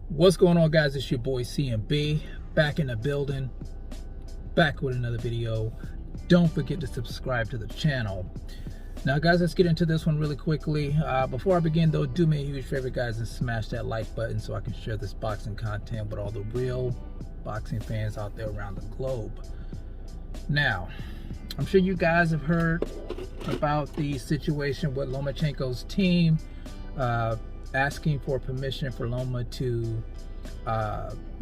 What's going on, guys? It's your boy CMB back in the building, back with another video. Don't forget to subscribe to the channel. Now guys, let's get into this one really quickly. Before I begin though, do me a huge favor guys and smash that like button so I can share this boxing content with all the real boxing fans out there around the globe. Now, I'm sure you guys have heard about the situation with Lomachenko's team asking for permission for Loma to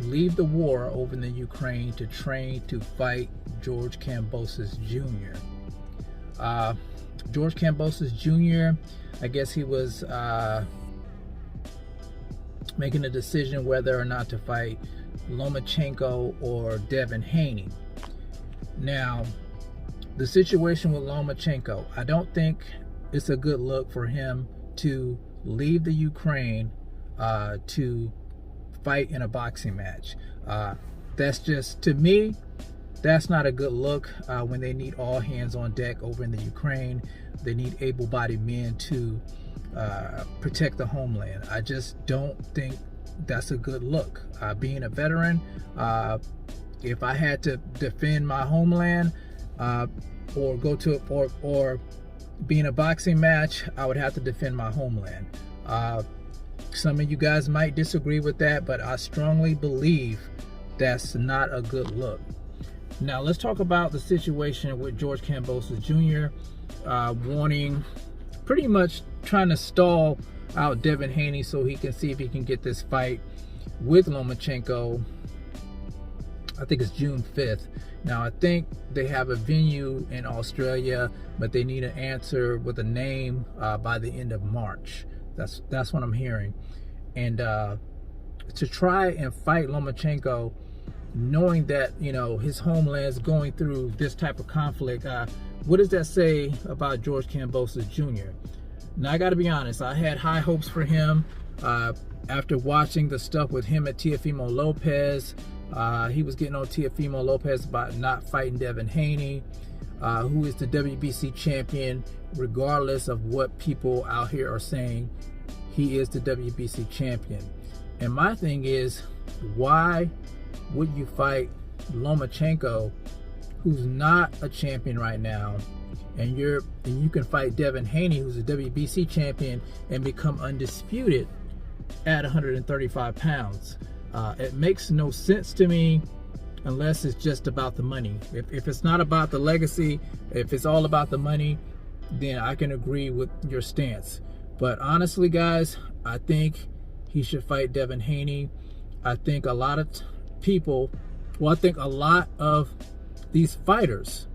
leave the war over in the Ukraine to train to fight George Kambosos Jr. George Kambosos Jr., I guess he was making a decision whether or not to fight Lomachenko or Devin Haney. Now, the situation with Lomachenko, I don't think it's a good look for him to leave the Ukraine to fight in a boxing match. That's just, to me, that's not a good look when they need all hands on deck over in the Ukraine. They need able-bodied men to protect the homeland. I just don't think that's a good look. Being a veteran, if I had to defend my homeland or go to or be in a boxing match, I would have to defend my homeland. Some of you guys might disagree with that, but I strongly believe that's not a good look. Now let's talk about the situation with George Kambosos Jr. Wanting, pretty much trying to stall out Devin Haney so he can see if he can get this fight with Lomachenko. I think it's June 5th. Now I think they have a venue in Australia, but they need an answer with a name by the end of March. That's what I'm hearing. And to try and fight Lomachenko, knowing that, you know, his homeland's going through this type of conflict, what does that say about George Kambosos Jr.? Now I got to be honest, I had high hopes for him after watching the stuff with him at Teofimo Lopez. He was getting on Teofimo Lopez about not fighting Devin Haney, who is the WBC champion, regardless of what people out here are saying. He is the WBC champion. And my thing is, why would you fight Lomachenko, who's not a champion right now, and you can fight Devin Haney, who's a WBC champion, and become undisputed at 135 pounds? It makes no sense to me unless it's just about the money. If it's not about the legacy, if it's all about the money, then I can agree with your stance. But honestly, guys, I think he should fight Devin Haney. I think a lot of people, well, I think a lot of these fighters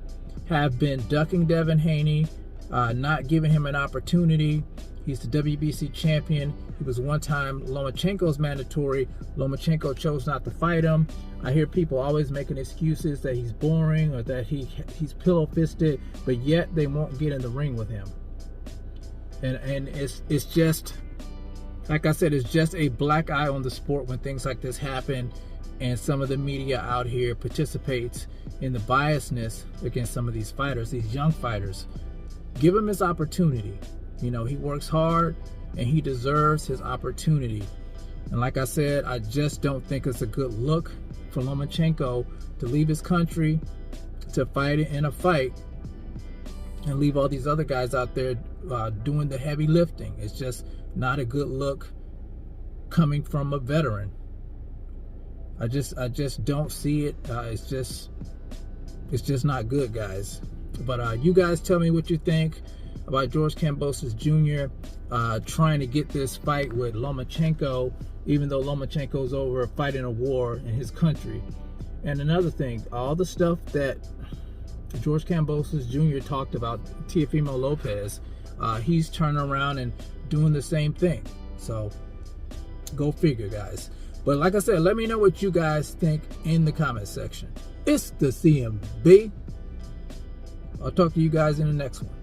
have been ducking Devin Haney, not giving him an opportunity. He's the WBC champion. He was one time Lomachenko's mandatory. Lomachenko chose not to fight him. I hear people always making excuses that he's boring or that he's pillow-fisted, but yet they won't get in the ring with him. And it's just, like I said, it's just a black eye on the sport when things like this happen, and some of the media out here participates in the biasness against some of these fighters, these young fighters. Give him his opportunity. You know, he works hard and he deserves his opportunity. And like I said, I just don't think it's a good look for Lomachenko to leave his country to fight in a fight and leave all these other guys out there doing the heavy lifting. It's just not a good look coming from a veteran. I just don't see it. It's just not good, guys. But you guys tell me what you think about George Kambosos Jr. Trying to get this fight with Lomachenko, even though Lomachenko's over fighting a war in his country. And another thing, all the stuff that George Kambosos Jr. talked about Teofimo Lopez, he's turning around and doing the same thing. So go figure, guys. But like I said, let me know what you guys think in the comment section. It's the CMB. I'll talk to you guys in the next one.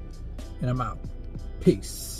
And I'm out. Peace.